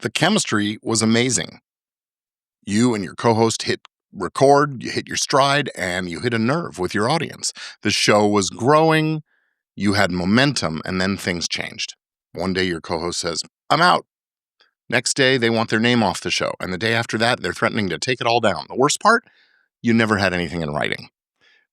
The chemistry was amazing. You and your co-host hit record, you hit your stride, and you hit a nerve with your audience. The show was growing, you had momentum, and then things changed. One day your co-host says, "I'm out." Next day, they want their name off the show. And the day after that, they're threatening to take it all down. The worst part, you never had anything in writing.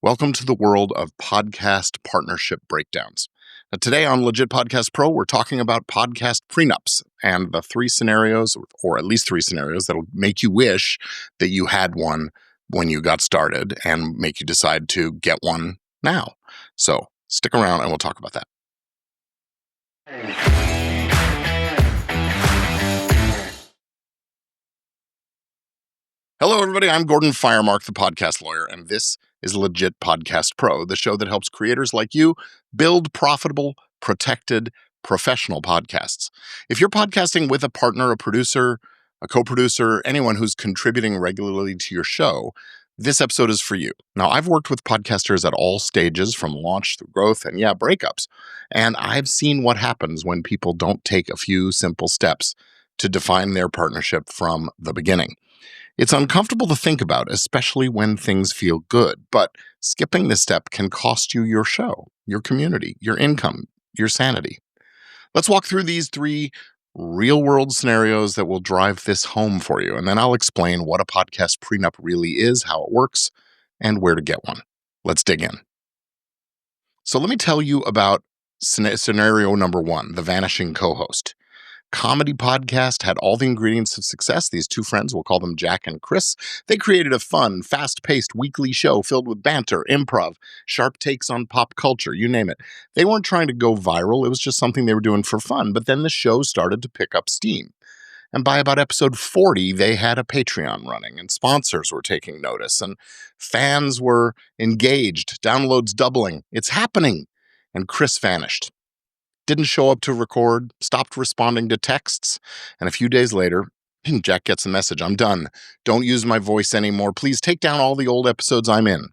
Welcome to the world of podcast partnership breakdowns. Now, today on Legit Podcast Pro, we're talking about podcast prenups and the three scenarios, or at least three scenarios, that'll make you wish that you had one when you got started and make you decide to get one now. So stick around and we'll talk about that. Hello, everybody. I'm Gordon Firemark, the podcast lawyer, and this is Legit Podcast Pro, the show that helps creators like you build profitable, protected, professional podcasts. If you're podcasting with a partner, a producer, a co-producer, anyone who's contributing regularly to your show, this episode is for you. Now, I've worked with podcasters at all stages, from launch through growth and breakups. And I've seen what happens when people don't take a few simple steps to define their partnership from the beginning. It's uncomfortable to think about, especially when things feel good, but skipping this step can cost you your show, your community, your income, your sanity. Let's walk through these three real-world scenarios that will drive this home for you, and then I'll explain what a podcast prenup really is, how it works, and where to get one. Let's dig in. So let me tell you about scenario number one, the vanishing co-host. Comedy podcast had all the ingredients of success. These two friends, we'll call them Jack and Chris, they created a fun, fast-paced weekly show filled with banter, improv, sharp takes on pop culture, you name it. They weren't trying to go viral. It was just something they were doing for fun. But then the show started to pick up steam. And by about episode 40, they had a Patreon running, and sponsors were taking notice, and fans were engaged, downloads doubling. It's happening. And Chris vanished. Didn't show up to record, stopped responding to texts, and a few days later, Jack gets a message, "I'm done. Don't use my voice anymore. Please take down all the old episodes I'm in."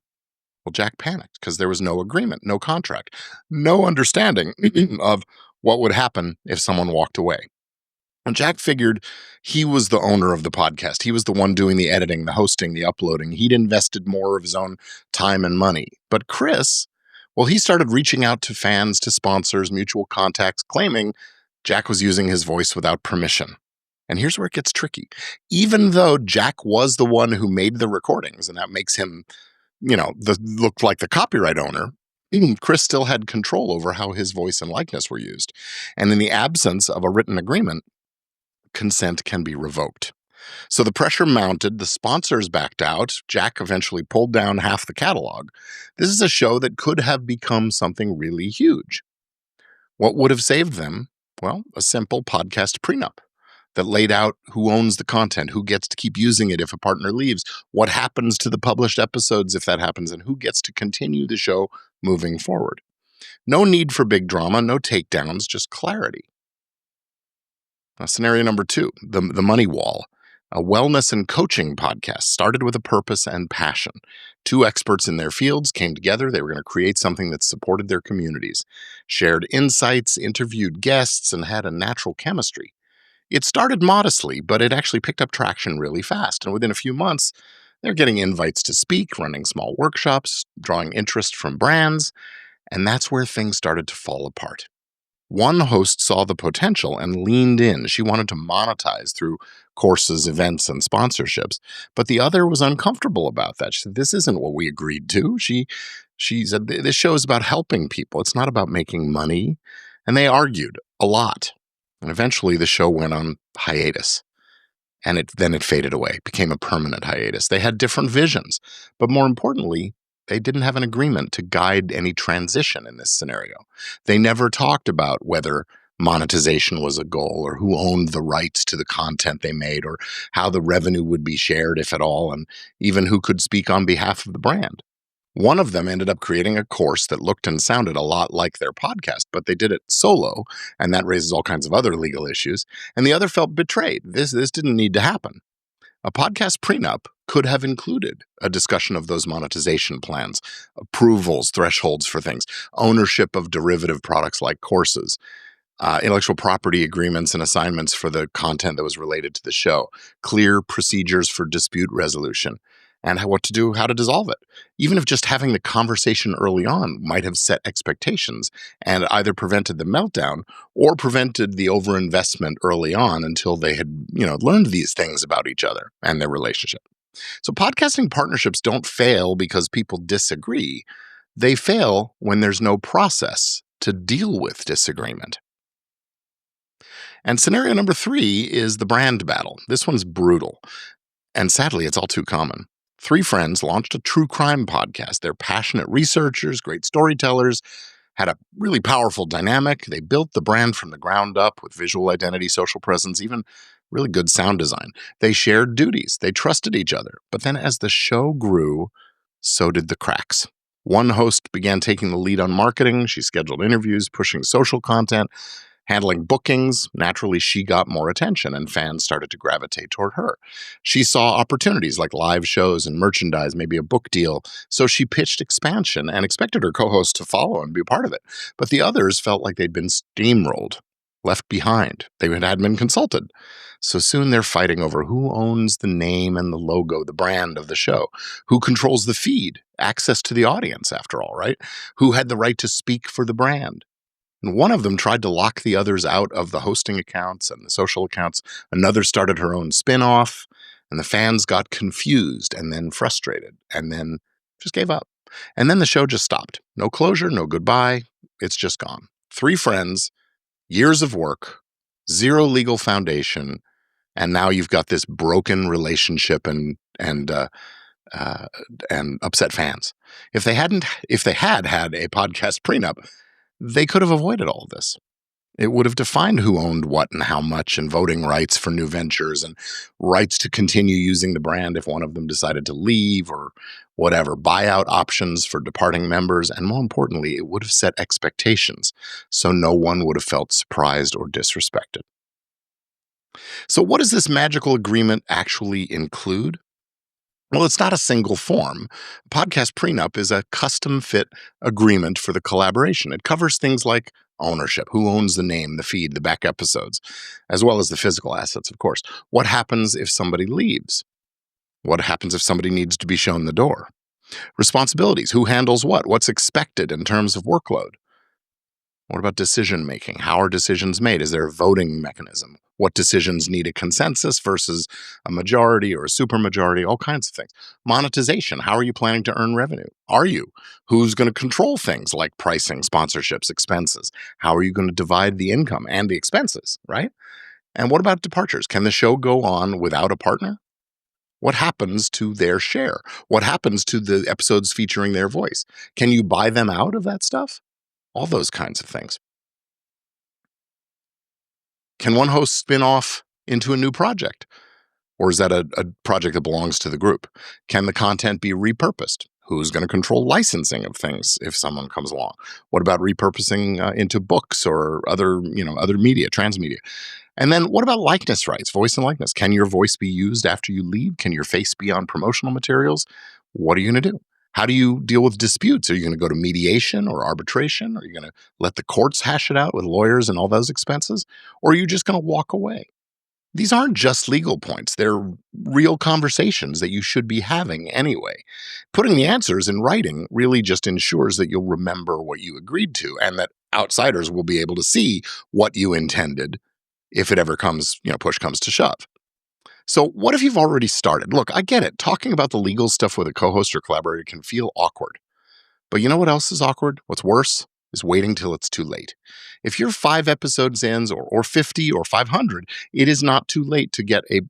Well, Jack panicked because there was no agreement, no contract, no understanding of what would happen if someone walked away. And Jack figured he was the owner of the podcast. He was the one doing the editing, the hosting, the uploading. He'd invested more of his own time and money. But Chris, well, he started reaching out to fans, to sponsors, mutual contacts, claiming Jack was using his voice without permission. And here's where it gets tricky. Even though Jack was the one who made the recordings, and that makes him, look like the copyright owner, Chris still had control over how his voice and likeness were used. And in the absence of a written agreement, consent can be revoked. So the pressure mounted, the sponsors backed out, Jack eventually pulled down half the catalog. This is a show that could have become something really huge. What would have saved them? Well, a simple podcast prenup that laid out who owns the content, who gets to keep using it if a partner leaves, what happens to the published episodes if that happens, and who gets to continue the show moving forward. No need for big drama, no takedowns, just clarity. Now, scenario number two, the money wall. A wellness and coaching podcast started with a purpose and passion. Two experts in their fields came together. They were going to create something that supported their communities, shared insights, interviewed guests, and had a natural chemistry. It started modestly, but it actually picked up traction really fast. And within a few months, they're getting invites to speak, running small workshops, drawing interest from brands. And that's where things started to fall apart. One host saw the potential and leaned in. She wanted to monetize through courses, events, and sponsorships. But the other was uncomfortable about that. She said, "This isn't what we agreed to." She said, "This show is about helping people. It's not about making money." And they argued a lot. And eventually the show went on hiatus. And then it faded away, became a permanent hiatus. They had different visions. But more importantly, they didn't have an agreement to guide any transition in this scenario. They never talked about whether monetization was a goal, or who owned the rights to the content they made, or how the revenue would be shared, if at all, and even who could speak on behalf of the brand. One of them ended up creating a course that looked and sounded a lot like their podcast, but they did it solo, and that raises all kinds of other legal issues. And the other felt betrayed. This didn't need to happen. A podcast prenup could have included a discussion of those monetization plans, approvals, thresholds for things, ownership of derivative products like courses, intellectual property agreements and assignments for the content that was related to the show, clear procedures for dispute resolution, and what to do, how to dissolve it. Even if just having the conversation early on might have set expectations and either prevented the meltdown or prevented the overinvestment early on until they had, learned these things about each other and their relationship. So podcasting partnerships don't fail because people disagree. They fail when there's no process to deal with disagreement. And scenario number 3 is the brand battle. This one's brutal. And sadly, it's all too common. 3 friends launched a true crime podcast. They're passionate researchers, great storytellers, had a really powerful dynamic. They built the brand from the ground up with visual identity, social presence, even really good sound design. They shared duties. They trusted each other. But then as the show grew, so did the cracks. One host began taking the lead on marketing. She scheduled interviews, pushing social content, handling bookings. Naturally, she got more attention and fans started to gravitate toward her. She saw opportunities like live shows and merchandise, maybe a book deal. So she pitched expansion and expected her co-host to follow and be a part of it. But the others felt like they'd been steamrolled, left behind. They hadn't been consulted. So soon they're fighting over who owns the name and the logo, the brand of the show, who controls the feed, access to the audience, after all, right? Who had the right to speak for the brand? And one of them tried to lock the others out of the hosting accounts and the social accounts. Another started her own spin-off, and the fans got confused and then frustrated and then just gave up. And then the show just stopped. No closure, no goodbye. It's just gone. 3 friends, years of work, 0 legal foundation, and now you've got this broken relationship and upset fans. If they had had a podcast prenup, they could have avoided all of this. It would have defined who owned what and how much, and voting rights for new ventures and rights to continue using the brand if one of them decided to leave or whatever, buyout options for departing members. And more importantly, it would have set expectations so no one would have felt surprised or disrespected. So what does this magical agreement actually include? Well, it's not a single form. Podcast Prenup is a custom-fit agreement for the collaboration. It covers things like ownership, who owns the name, the feed, the back episodes, as well as the physical assets, of course. What happens if somebody leaves? What happens if somebody needs to be shown the door? Responsibilities, who handles what? What's expected in terms of workload? What about decision-making? How are decisions made? Is there a voting mechanism? What decisions need a consensus versus a majority or a supermajority? All kinds of things. Monetization. How are you planning to earn revenue? Are you? Who's going to control things like pricing, sponsorships, expenses? How are you going to divide the income and the expenses, right? And what about departures? Can the show go on without a partner? What happens to their share? What happens to the episodes featuring their voice? Can you buy them out of that stuff? All those kinds of things. Can one host spin off into a new project? Or is that a project that belongs to the group? Can the content be repurposed? Who's going to control licensing of things if someone comes along? What about repurposing into books or other media, transmedia? And then what about likeness rights, voice and likeness? Can your voice be used after you leave? Can your face be on promotional materials? What are you going to do? How do you deal with disputes? Are you going to go to mediation or arbitration? Are you going to let the courts hash it out with lawyers and all those expenses? Or are you just going to walk away? These aren't just legal points. They're real conversations that you should be having anyway. Putting the answers in writing really just ensures that you'll remember what you agreed to and that outsiders will be able to see what you intended if it ever comes, push comes to shove. So what if you've already started? Look, I get it. Talking about the legal stuff with a co-host or collaborator can feel awkward. But you know what else is awkward? What's worse is waiting till it's too late. If you're 5 episodes in or 50 or 500, it is not too late to get a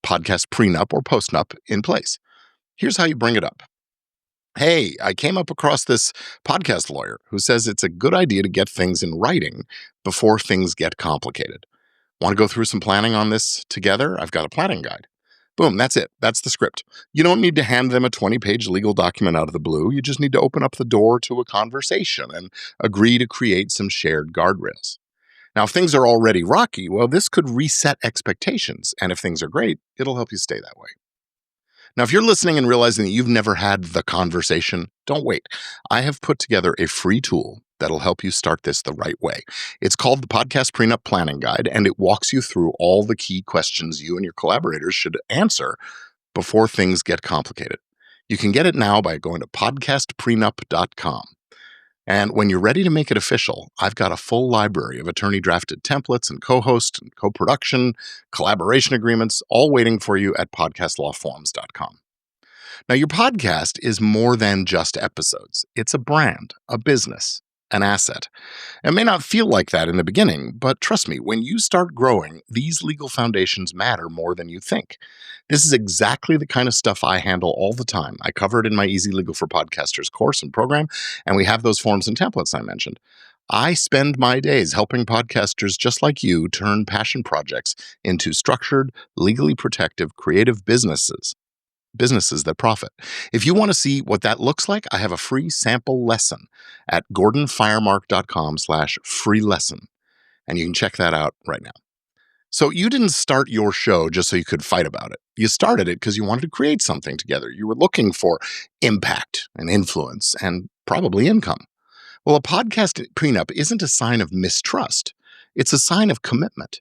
podcast prenup or postnup in place. Here's how you bring it up. Hey, I came up across this podcast lawyer who says it's a good idea to get things in writing before things get complicated. Want to go through some planning on this together? I've got a planning guide. Boom, that's it. That's the script. You don't need to hand them a 20-page legal document out of the blue. You just need to open up the door to a conversation and agree to create some shared guardrails. Now, if things are already rocky, well, this could reset expectations. And if things are great, it'll help you stay that way. Now, if you're listening and realizing that you've never had the conversation, don't wait. I have put together a free tool that'll help you start this the right way. It's called the Podcast Prenup Planning Guide, and it walks you through all the key questions you and your collaborators should answer before things get complicated. You can get it now by going to podcastprenup.com. And when you're ready to make it official, I've got a full library of attorney-drafted templates and co-host and co-production, collaboration agreements, all waiting for you at podcastlawforms.com. Now, your podcast is more than just episodes. It's a brand, a business, an asset. It may not feel like that in the beginning, but trust me, when you start growing, these legal foundations matter more than you think. This is exactly the kind of stuff I handle all the time. I cover it in my Easy Legal for Podcasters course and program, and we have those forms and templates I mentioned. I spend my days helping podcasters just like you turn passion projects into structured, legally protective, creative businesses that profit. If you want to see what that looks like, I have a free sample lesson at gordonfiremark.com/free lesson. And you can check that out right now. So you didn't start your show just so you could fight about it. You started it because you wanted to create something together. You were looking for impact and influence and probably income. Well, a podcast prenup isn't a sign of mistrust. It's a sign of commitment.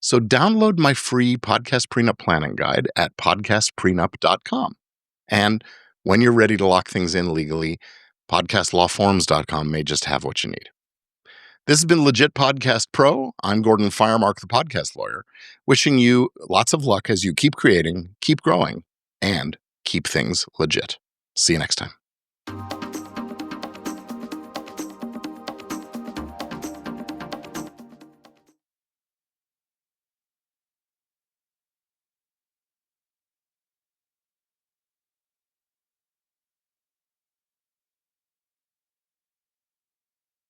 So download my free podcast prenup planning guide at podcastprenup.com. And when you're ready to lock things in legally, podcastlawforms.com may just have what you need. This has been Legit Podcast Pro. I'm Gordon Firemark, the podcast lawyer, wishing you lots of luck as you keep creating, keep growing, and keep things legit. See you next time.